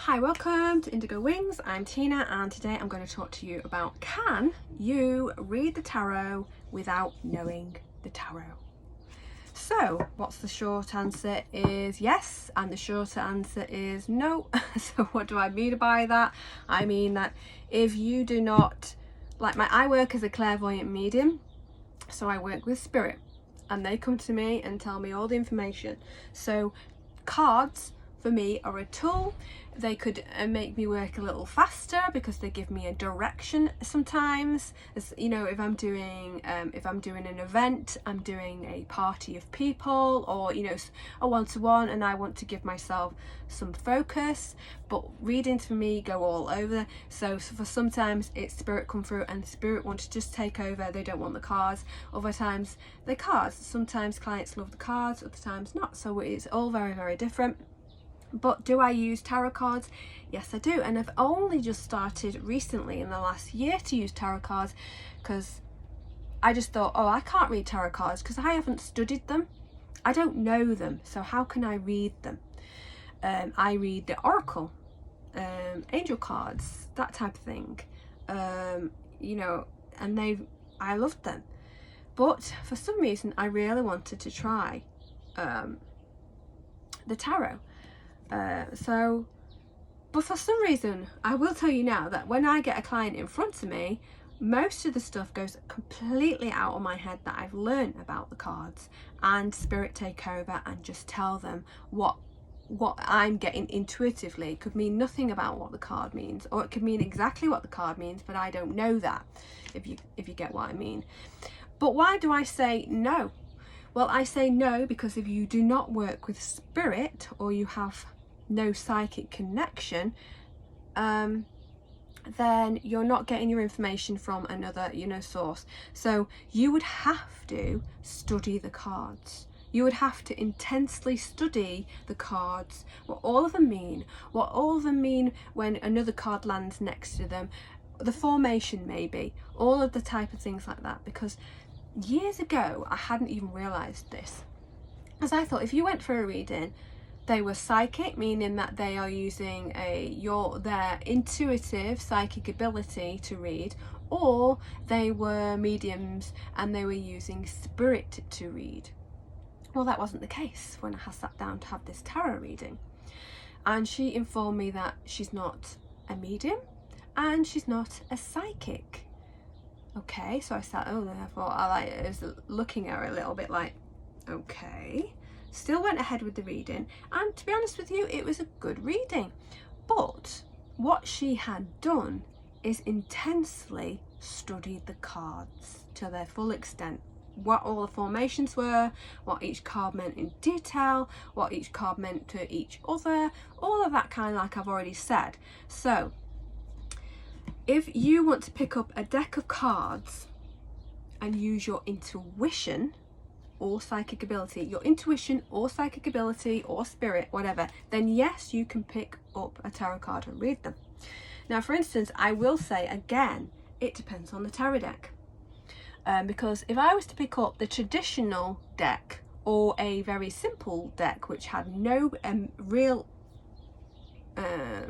Hi, welcome to Indigo Wings. I'm Tina and today I'm going to talk to you about, can you read the tarot without knowing the tarot? So what's the short answer is yes, and the short answer is no. So what do I mean by that? I mean that if you do not, I work as a clairvoyant medium, so I work with spirit and they come to me and tell me all the information. So cards for me are a tool. They could make me work a little faster because they give me a direction sometimes. As you know, if I'm doing an event, I'm doing a party of people, or a one-to-one, and I want to give myself some focus. But readings for me go all over. So for sometimes it's spirit come through and spirit want to just take over. They don't want the cards. Other times the cards. Sometimes clients love the cards, other times not. So it's all very, very different. But do I use tarot cards? Yes, I do. And I've only just started recently in the last year to use tarot cards because I just thought, oh, I can't read tarot cards because I haven't studied them. I don't know them. So how can I read them? I read the oracle, angel cards, that type of thing. And I loved them. But for some reason, I really wanted to try the tarot. But for some reason, I will tell you now that when I get a client in front of me, most of the stuff goes completely out of my head that I've learned about the cards, and spirit take over and just tell them what I'm getting intuitively. It could mean nothing about what the card means, or it could mean exactly what the card means, but I don't know that, if you get what I mean. But why do I say no? Well, I say no because if you do not work with spirit, or you have no psychic connection, then you're not getting your information from another source. So you would have to study the cards. You would have to intensely study the cards, what all of them mean, when another card lands next to them, the formation maybe, all of the type of things like that. Because years ago I hadn't even realized this, as I thought if you went for a reading, they were psychic, meaning that they are using their intuitive psychic ability to read, or they were mediums and they were using spirit to read. Well, that wasn't the case when I sat down to have this tarot reading, and she informed me that she's not a medium and she's not a psychic. Okay, so I sat over there, I was looking at her a little bit like, okay. Still went ahead with the reading, and to be honest with you, it was a good reading. But what she had done is intensely studied the cards to their full extent. What all the formations were, what each card meant in detail, what each card meant to each other, all of that kind of, like I've already said. So if you want to pick up a deck of cards and use your intuition or psychic ability, or spirit, whatever, then yes, you can pick up a tarot card and read them. Now, for instance, I will say again, it depends on the tarot deck. Because if I was to pick up the traditional deck or a very simple deck which had no real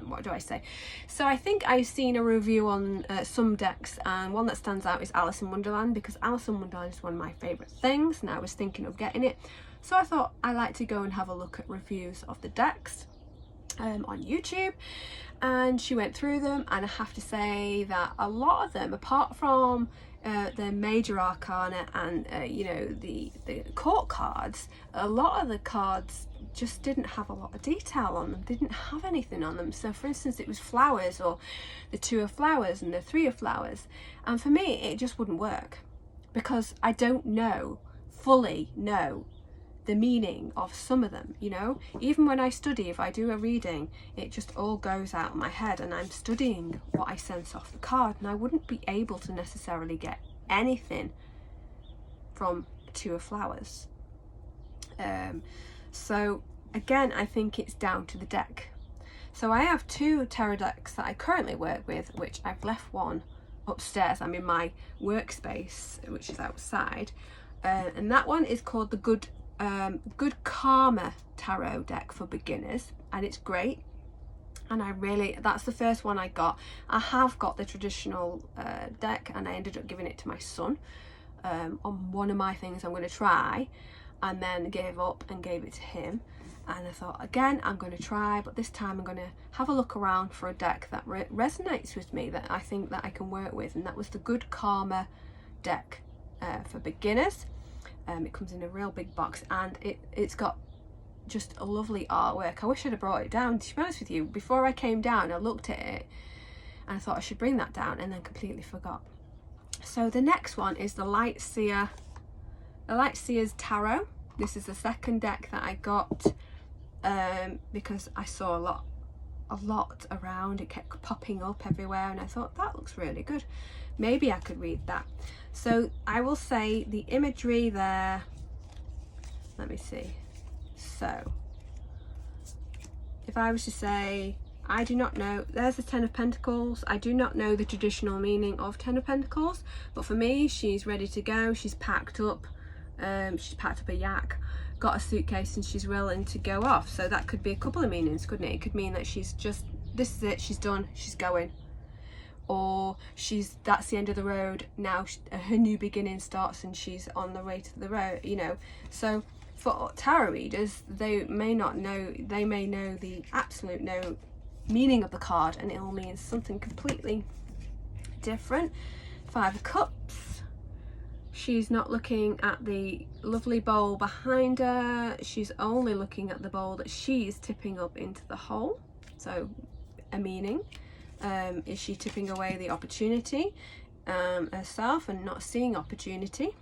what do I say? So I think I've seen a review on some decks, and one that stands out is Alice in Wonderland, because Alice in Wonderland is one of my favourite things, and I was thinking of getting it. So I thought I like to go and have a look at reviews of the decks on YouTube, and she went through them, and I have to say that a lot of them, apart from the major arcana and the court cards, a lot of the cards just didn't have a lot of detail on them, didn't have anything on them. So for instance, it was flowers, or the 2 of flowers and the 3 of flowers, and for me it just wouldn't work because I don't fully know the meaning of some of them. Even when I study, if I do a reading, it just all goes out of my head, and I'm studying what I sense off the card, and I wouldn't be able to necessarily get anything from 2 of flowers. So again, I think it's down to the deck. So I have 2 tarot decks that I currently work with, which I've left one upstairs. I'm in my workspace, which is outside, and that one is called the Good Karma Tarot deck for beginners, and it's great. And that's the first one I got. I have got the traditional deck, and I ended up giving it to my son on one of my things I'm going to try, and then gave up and gave it to him. And I thought, again, I'm going to try, but this time I'm going to have a look around for a deck that resonates with me, that I think that I can work with. And that was the Good Karma deck for beginners. It comes in a real big box, and it's got just a lovely artwork. I wish I'd have brought it down. To be honest with you, before I came down, I looked at it and I thought I should bring that down, and then completely forgot. So the next one is the Lightseer's Tarot. This is the second deck that I got because I saw a lot around. It kept popping up everywhere, and I thought that looks really good. Maybe I could read that. So I will say the imagery there. Let me see. So if I was to say, I do not know, there's the Ten of Pentacles. I do not know the traditional meaning of Ten of Pentacles, but for me, she's ready to go. She's packed up. She's packed up a yak, got a suitcase, and she's willing to go off. So that could be a couple of meanings, couldn't it? It could mean that she's just, this is it, she's done, she's going. Or that's the end of the road, now her new beginning starts and she's on the way to the road, you know. So for tarot readers, they may know the absolute no meaning of the card, and it'll mean something completely different. Five of Cups. She's not looking at the lovely bowl behind her, she's only looking at the bowl that she's tipping up into the hole. So a meaning, is she tipping away the opportunity herself and not seeing opportunity?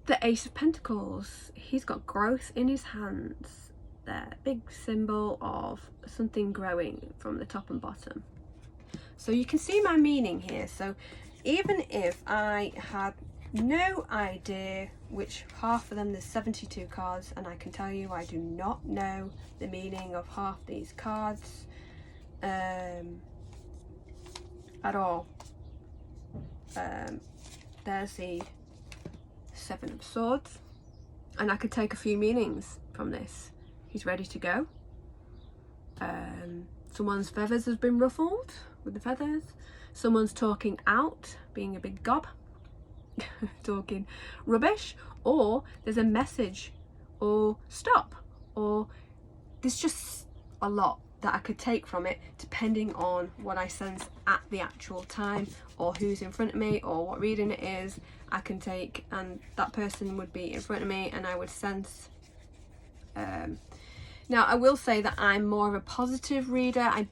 The Ace of Pentacles, he's got growth in his hands there, big symbol of something growing from the top and bottom. So you can see my meaning here. So even if I had no idea which half of them, there's 72 cards, and I can tell you I do not know the meaning of half these cards at all. There's the Seven of Swords, and I could take a few meanings from this. He's ready to go. Someone's feathers has been ruffled with the feathers. Someone's talking out, being a big gob, talking rubbish, or there's a message, or stop, or there's just a lot that I could take from it depending on what I sense at the actual time, or who's in front of me, or what reading it is. I can take, and that person would be in front of me, and I would sense. Now I will say that I'm more of a positive reader. I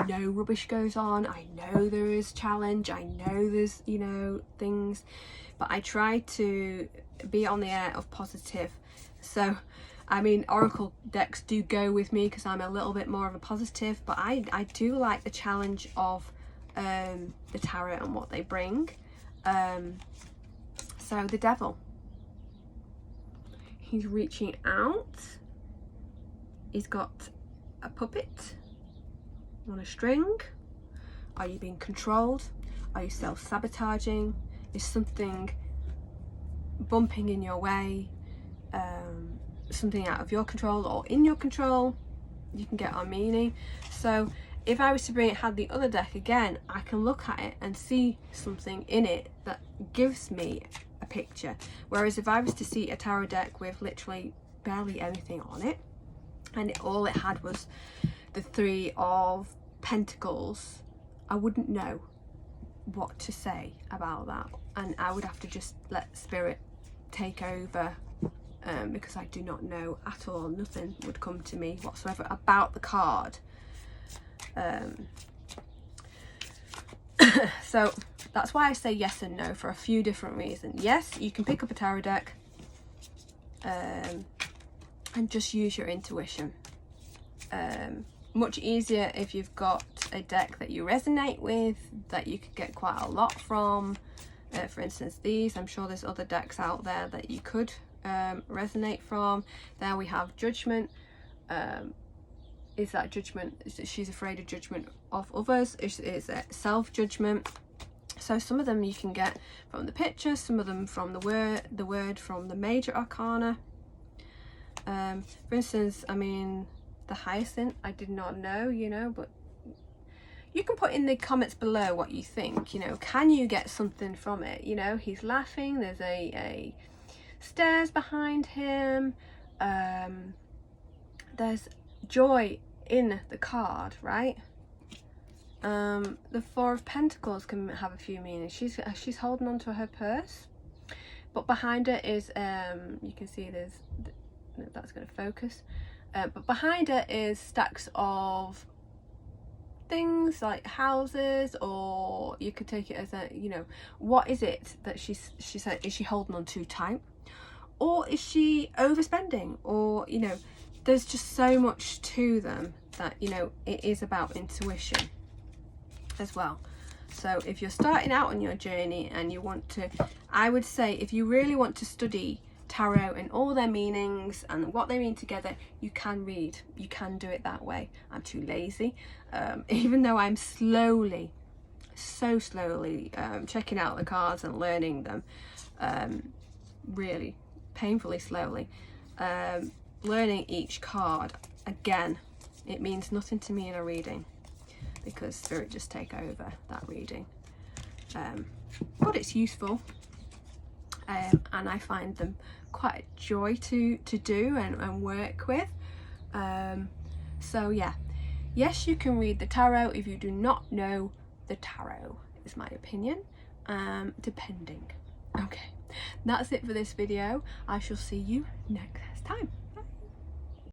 know rubbish goes on, I know there is challenge, I know there's, you know, things, but I try to be on the air of positive. So I mean, oracle decks do go with me because I'm a little bit more of a positive, but I do like the challenge of the tarot and what they bring. So the Devil, he's reaching out. He's got a puppet on a string. Are you being controlled? Are you self-sabotaging? Is something bumping in your way? Something out of your control or in your control? You can get our meaning. So if I was to had the other deck again, I can look at it and see something in it that gives me a picture. Whereas if I was to see a tarot deck with literally barely anything on it, and all it had was the Three of Pentacles, I wouldn't know what to say about that, and I would have to just let spirit take over, because I do not know at all. Nothing would come to me whatsoever about the card. So that's why I say yes and no for a few different reasons. Yes, you can pick up a tarot deck and just use your intuition. Much easier if you've got a deck that you resonate with, that you could get quite a lot from. For instance, these, I'm sure there's other decks out there that you could resonate from. There we have Judgment. Is that judgment? She's afraid of judgment of others. Is it self-judgment? So some of them you can get from the picture, some of them from the word from the major arcana. For instance, I mean, the hyacinth. I did not know, you know, but you can put in the comments below what you think. You know, can you get something from it? You know, he's laughing, there's a stairs behind him, there's joy in the card, right? The Four of Pentacles can have a few meanings. She's holding on to her purse, but behind her is you can see there's, that's going to focus, but behind her is stacks of things like houses, or you could take it as a, you know, what is it that she's said, is she holding on too tight, or is she overspending, or, you know, there's just so much to them that, you know, it is about intuition as well. So if you're starting out on your journey and you want to, I would say, if you really want to study tarot and all their meanings and what they mean together, you can read, you can do it that way. I'm too lazy, even though I'm slowly, so slowly checking out the cards and learning them, really painfully slowly, learning each card. Again, it means nothing to me in a reading because spirit just take over that reading, but it's useful, and I find them quite a joy to do and work with. So yeah, yes, you can read the tarot if you do not know the tarot, is my opinion, depending. Okay, that's it for this video. I shall see you next time.